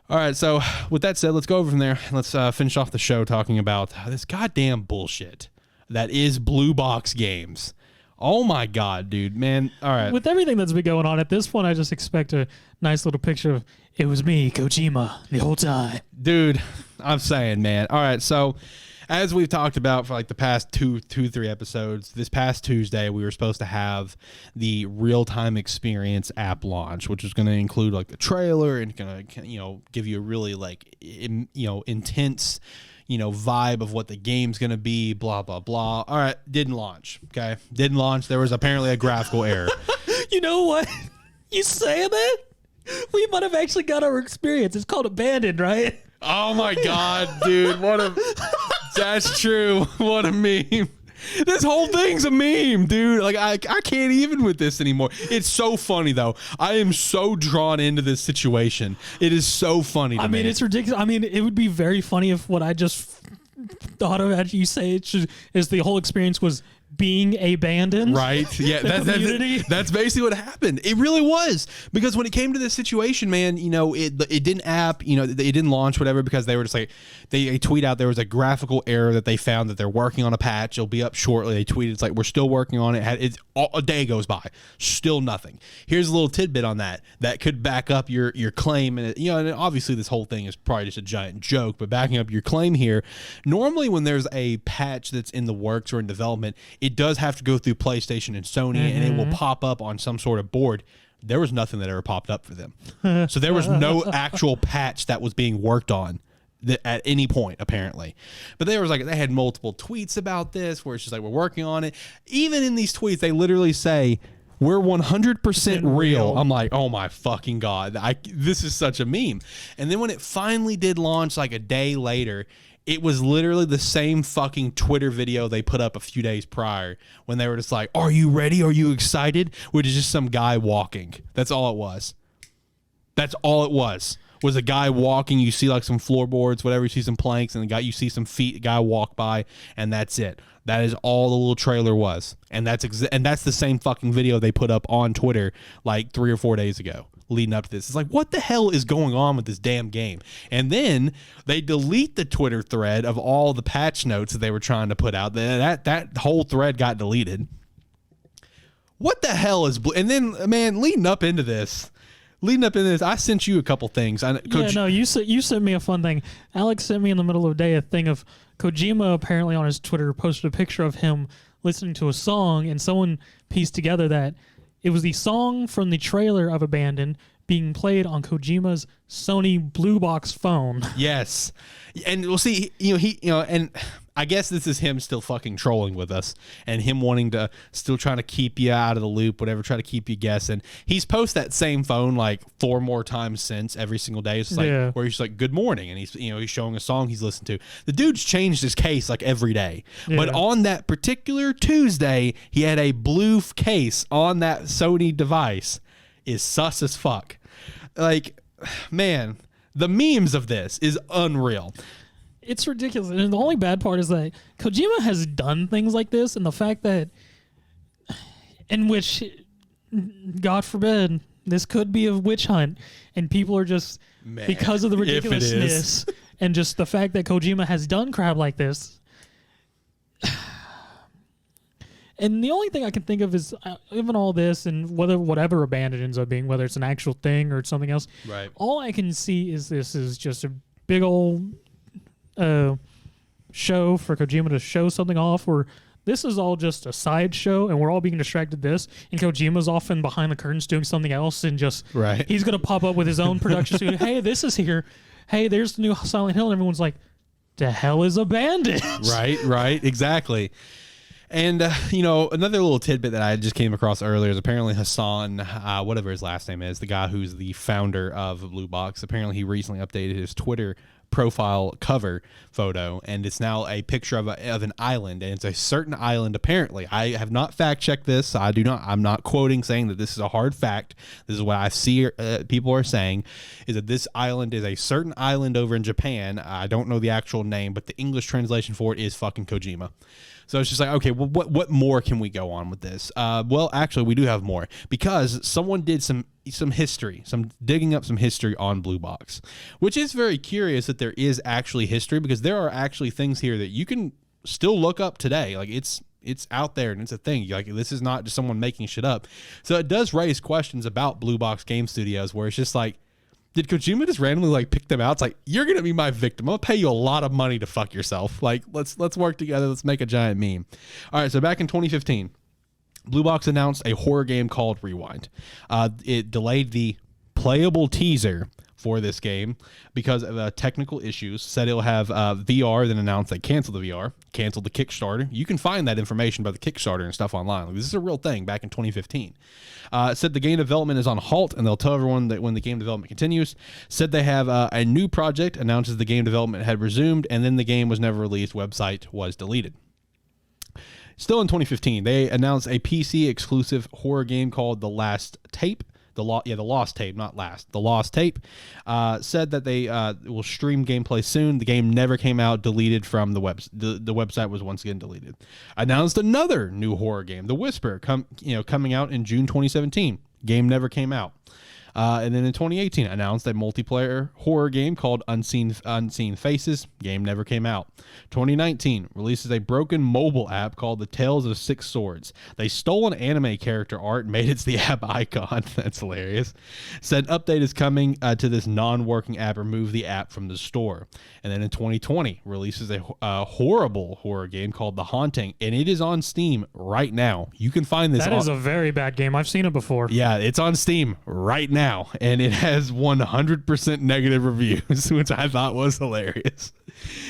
All right, so with that said, let's go over from there. Let's finish off the show talking about this goddamn bullshit that is Blue Box Games. Oh my God, dude, man. All right. With everything that's been going on at this point, I just expect a nice little picture of it was me, Kojima, the whole time. Dude, I'm saying, man. All right, so as we've talked about for like the past three episodes, this past Tuesday we were supposed to have the real-time experience app launch, which is going to include like the trailer and going to give you a really like intense vibe of what the game's going to be, blah blah blah. All right, didn't launch. Okay, didn't launch. There was apparently a graphical error. You know what? You saying that? We might have actually got our experience. It's called Abandoned, right? Oh my God, dude! That's true. What a meme. This whole thing's a meme, dude. Like I can't even with this anymore. It's so funny though. I am so drawn into this situation. It is so funny to me. I mean, it's ridiculous. I mean, it would be very funny if what I just thought of as you say is the whole experience was being abandoned. Right. Yeah. That's basically what happened. It really was, because when it came to this situation, man, it didn't it didn't launch, whatever, because they were just like, they tweet out there was a graphical error that they found, that they're working on a patch. It'll be up shortly. They tweeted, it's like, we're still working on it. A day goes by, still nothing. Here's a little tidbit on that could back up your claim. And and obviously this whole thing is probably just a giant joke, but backing up your claim here, normally when there's a patch that's in the works or in development, it does have to go through PlayStation and Sony, and it will pop up on some sort of board. There was nothing that ever popped up for them. So there was no actual patch that was being worked on at any point, apparently. But they had multiple tweets about this where it's just like, we're working on it. Even in these tweets, they literally say, we're 100% real. I'm like, oh my fucking God. This is such a meme. And then when it finally did launch like a day later, it was literally the same fucking Twitter video they put up a few days prior when they were just like, are you ready? Are you excited? Which is just some guy walking. That's all it was. That's all it was a guy walking. You see like some floorboards, whatever. You see some planks, and you see some feet, a guy walk by, and that's it. That is all the little trailer was. And that's the same fucking video they put up on Twitter like 3 or 4 days ago, leading up to this. It's like, what the hell is going on with this damn game? And then they delete the Twitter thread of all the patch notes that they were trying to put out. That whole thread got deleted. What the hell is... And then, man, leading up into this, I sent you a couple things. You sent me a fun thing. Alex sent me in the middle of the day a thing of Kojima apparently on his Twitter posted a picture of him listening to a song, and someone pieced together that it was the song from the trailer of Abandoned being played on Kojima's Sony Blue Box phone. Yes. And we'll see, and I guess this is him still fucking trolling with us, and him wanting to still trying to keep you out of the loop, whatever, try to keep you guessing. He's posted that same phone like 4 more times since, every single day. It's like where he's like, good morning, and he's he's showing a song he's listened to. The dude's changed his case like every day. Yeah. But on that particular Tuesday, he had a blue case on that Sony device. Is sus as fuck. Like, man, the memes of this is unreal. It's ridiculous. And the only bad part is that Kojima has done things like this, and the fact that in which, God forbid, this could be a witch hunt, and people are just, because of the ridiculousness and just the fact that Kojima has done crap like this. And the only thing I can think of is, even all this and whatever Abandoned ends up being, whether it's an actual thing or something else, right? All I can see is this is just a big old show for Kojima to show something off, where this is all just a sideshow and we're all being distracted this, and Kojima's often behind the curtains doing something else, and just he's going to pop up with his own production studio. Hey, this is here. Hey, there's the new Silent Hill. And everyone's like, the hell is Abandoned? Right, exactly. And, another little tidbit that I just came across earlier is apparently Hassan, whatever his last name is, the guy who's the founder of Blue Box, apparently he recently updated his Twitter profile cover photo, and it's now a picture of an island, and it's a certain island. Apparently, I have not fact checked this. I'm not quoting, saying that this is a hard fact. This is what I see people are saying, is that this island is a certain island over in Japan. I don't know the actual name, but the English translation for it is fucking Kojima. So it's just like, okay, well, what more can we go on with this? Well, actually, we do have more, because someone did some some history, some digging up some history on Blue Box, which is very curious that there is actually history, because there are actually things here that you can still look up today. Like it's out there and it's a thing. Like, this is not just someone making shit up. So it does raise questions about Blue Box Game Studios, where it's just like, did Kojima just randomly like pick them out? It's like, you're gonna be my victim. I'll pay you a lot of money to fuck yourself. Like, let's work together. Let's make a giant meme. All right. So back in 2015, Blue Box announced a horror game called Rewind. It delayed the playable teaser for this game because of technical issues. Said it'll have VR, then announced they canceled the VR, canceled the Kickstarter. You can find that information about the Kickstarter and stuff online. Like, this is a real thing back in 2015. Said the game development is on halt, and they'll tell everyone that when the game development continues. Said they have a new project, announces the game development had resumed, and then the game was never released. Website was deleted. Still in 2015, they announced a PC exclusive horror game called The Last Tape. The Lost Tape, not last. The Lost Tape. Said that they will stream gameplay soon. The game never came out. Deleted from the web. The website was once again deleted. Announced another new horror game, The Whisper, coming out in June 2017. Game never came out. And then in 2018, announced a multiplayer horror game called Unseen Faces. Game never came out. 2019, releases a broken mobile app called The Tales of Six Swords. They stole an anime character art and made it the app icon. That's hilarious. Said update is coming to this non-working app. Remove the app from the store. And then in 2020, releases a horrible horror game called The Haunting, and it is on Steam right now. You can find this. That is a very bad game. I've seen it before. Yeah, it's on Steam right now, and it has 100% negative reviews, which I thought was hilarious.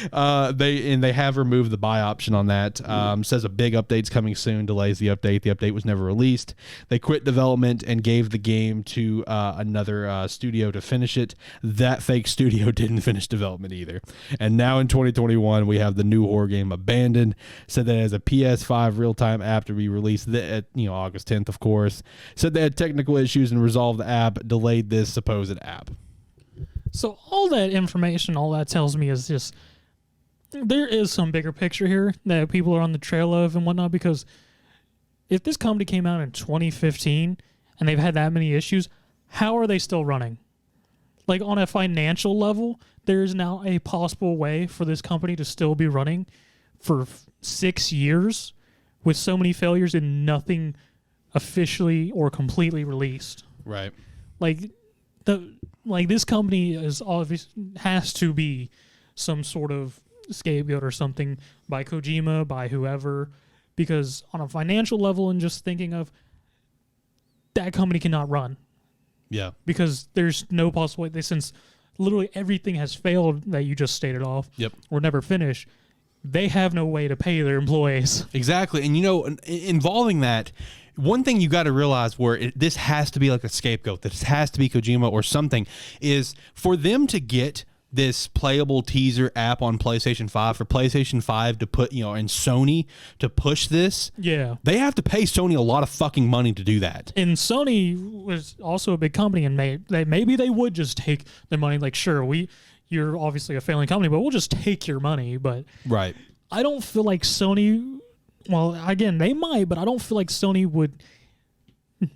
They have removed the buy option on that. Says a big update's coming soon. Delays the update. The update was never released. They quit development and gave the game to another studio to finish it. That fake studio didn't finish development either. And now in 2021, we have the new horror game Abandoned. Said that it has a PS5 real-time app to be released at August 10th, of course. Said they had technical issues and resolved the app. Delayed this supposed app. So all that information, all that tells me is just there is some bigger picture here that people are on the trail of and whatnot, because if this company came out in 2015 and they've had that many issues, how are they still running? Like, on a financial level, there is now a possible way for this company to still be running for 6 years with so many failures and nothing officially or completely released. Right. This company is has to be some sort of scapegoat or something by Kojima, by whoever, because on a financial level and just thinking of that company cannot run. Yeah. Because there's no possible way, since literally everything has failed that you just stated off. Yep. Or never finished. They have no way to pay their employees. Exactly. And involving that, one thing you got to realize where this has to be like a scapegoat, this has to be Kojima or something, is for them to get this playable teaser app on PlayStation 5, for PlayStation 5 to put, and Sony to push this. Yeah. They have to pay Sony a lot of fucking money to do that. And Sony was also a big company, and maybe they would just take their money. Like, sure, you're obviously a failing company, but we'll just take your money. But right. I don't feel like Sony, well, again, they might, but I don't feel like Sony would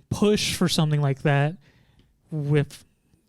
push for something like that with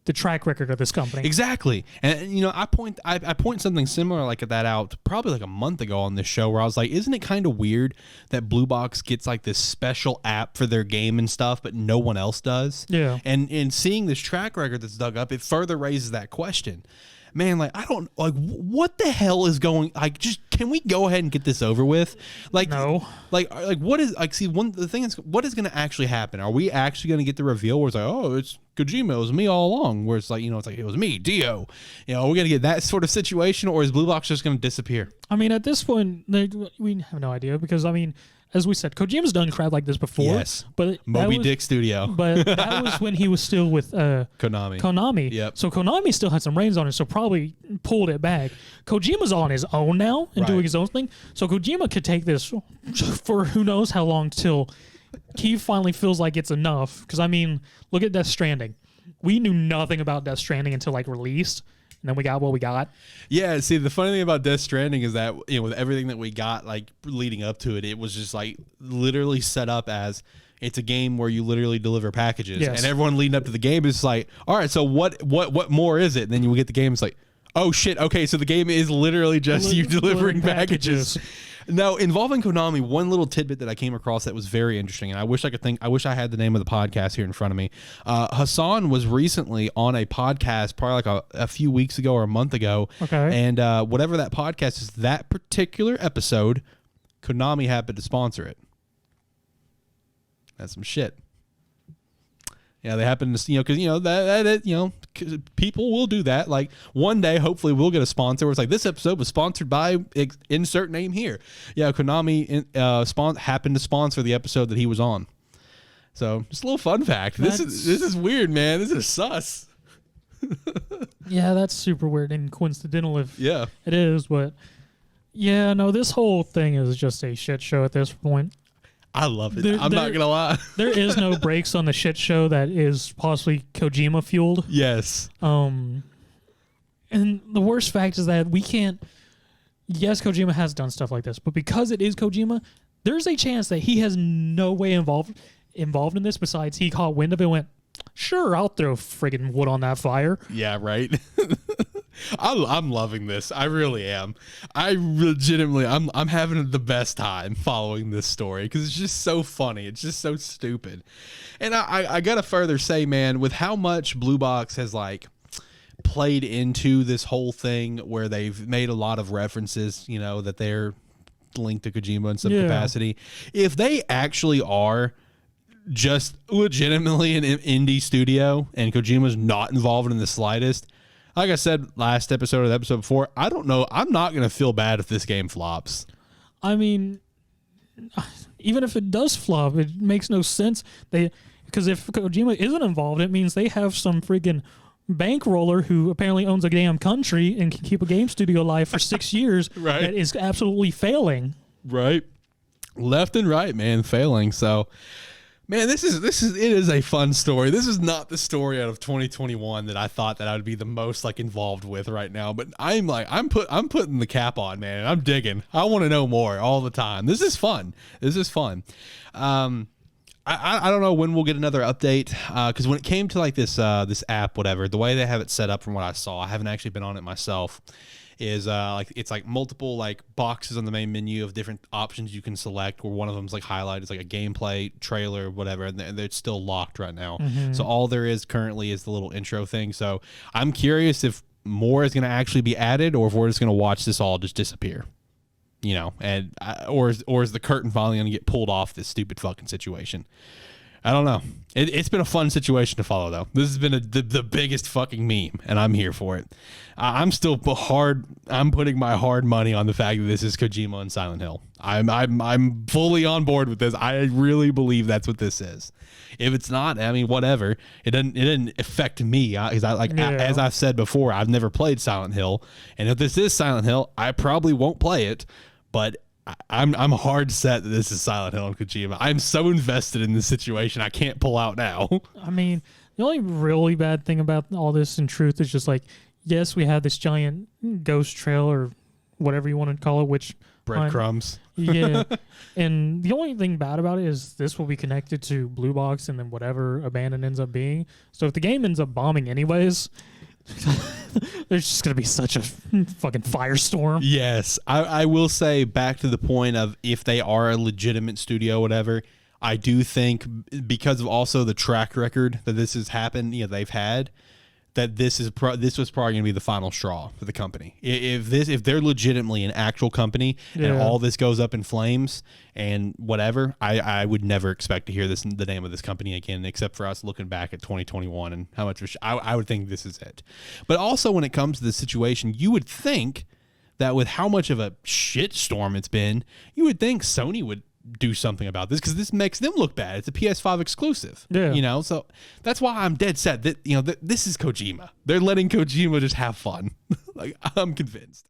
the track record of this company. Exactly. And I point something similar like that out probably like a month ago on this show, where I was like, isn't it kind of weird that Blue Box gets like this special app for their game and stuff, but no one else does? Yeah. And seeing this track record that's dug up, it further raises that question. Man, like, I don't, like, what the hell is going, like, just, can we go ahead and get this over with? Like, no. Like, what is, like, see, the thing is, what is going to actually happen? Are we actually going to get the reveal where it's like, oh, it's Kojima, it was me all along, where it's like, it's like, it was me, Dio. Are we going to get that sort of situation, or is Blue Box just going to disappear? I mean, at this point, we have no idea, because, as we said, Kojima's done crap like this before. Yes, but Moby Dick Studio. But that was when he was still with Konami. Yep. So Konami still had some reins on it, so probably pulled it back. Kojima's on his own now and doing his own thing. So Kojima could take this for who knows how long till he finally feels like it's enough. Because, look at Death Stranding. We knew nothing about Death Stranding until, released. And then we got what we got. Yeah, see, the funny thing about Death Stranding is that, with everything that we got, leading up to it, it was just, literally set up as It's a game where you literally deliver packages, Yes. and everyone leading up to the game is like, all right, so what more is it? And then you will get the game. It's like, oh shit, okay, so the game is literally just you delivering packages. Now, involving Konami, one little tidbit that I came across that was very interesting, and I wish I had the name of the podcast here in front of me. Hassan was recently on a podcast, probably like a few weeks ago or a month ago. Okay. And whatever that podcast is, that particular episode, Konami happened to sponsor it. That's some shit. Yeah, they happen to, because that people will do that. Like one day, hopefully, we'll get a sponsor where it's like, this episode was sponsored by insert name here. Yeah, Konami happened to sponsor the episode that he was on. So just a little fun fact. This is weird, man. This is sus. Yeah, that's super weird and coincidental if Yeah. it is, but yeah, no, this whole thing is just a shit show at this point. I love it. I'm not gonna lie. There is no breaks on the shit show that is possibly Kojima fueled. Yes. And the worst fact is that we can't. Yes, Kojima has done stuff like this, but because it is Kojima, there's a chance that he has no way involved in this. Besides, he caught wind of it and went, "Sure, I'll throw friggin' wood on that fire." Yeah, right. I'm loving this. I really am. I'm having the best time following this story because it's just so funny. It's just so stupid. And I gotta further say, man, with how much Blue Box has like played into this whole thing where they've made a lot of references, that they're linked to Kojima in some capacity. If they actually are just legitimately an indie studio and Kojima's not involved in the slightest, like I said last episode or the episode before, I don't know. I'm not going to feel bad if this game flops. I mean, even if it does flop, it makes no sense. Because if Kojima isn't involved, it means they have some freaking bankroller who apparently owns a damn country and can keep a game studio alive for 6 years Right. that is absolutely failing. Right. Left and right, man, failing. So, man, it is a fun story. This is not the story out of 2021 that I thought that I would be the most like involved with right now. But I'm putting the cap on, man. And I'm digging. I want to know more all the time. This is fun. I don't know when we'll get another update because when it came to like this app, whatever, the way they have it set up from what I saw, I haven't actually been on it myself. Is it's like multiple like boxes on the main menu of different options you can select, where one of them is like highlighted, it's like a gameplay trailer, whatever, and they're still locked right now. So all there is currently is the little intro thing. So I'm curious if more is going to actually be added, or if we're just going to watch this all just disappear, or is the curtain finally going to get pulled off this stupid fucking situation? I don't know. It's been a fun situation to follow, though. This has been the biggest fucking meme, and I'm here for it. I'm putting my hard money on the fact that this is Kojima and Silent Hill. I'm fully on board with this. I really believe that's what this is. If it's not, I mean, whatever. It didn't affect me because as I've said before, I've never played Silent Hill, and if this is Silent Hill, I probably won't play it, but I'm hard set that this is Silent Hill and Kojima. I'm so invested in this situation, I can't pull out now. I mean, the only really bad thing about all this in truth is just like, yes, we have this giant ghost trail or whatever you want to call it, which breadcrumbs. Yeah. And the only thing bad about it is this will be connected to Blue Box and then whatever Abandon ends up being. So if the game ends up bombing anyways, there's just going to be such a fucking firestorm. Yes. I will say, back to the point of if they are a legitimate studio, whatever, I do think because of also the track record that this has happened, they've had, that this was probably going to be the final straw for the company. If they're legitimately an actual company and all this goes up in flames and whatever, I would never expect to hear the name of this company again, except for us looking back at 2021 and how much I would think this is it. But also when it comes to this situation, you would think that with how much of a shitstorm it's been, you would think Sony would do something about this because this makes them look bad. It's a PS5 exclusive. Yeah. So that's why I'm dead set that this is Kojima. They're letting Kojima just have fun. Like, I'm convinced.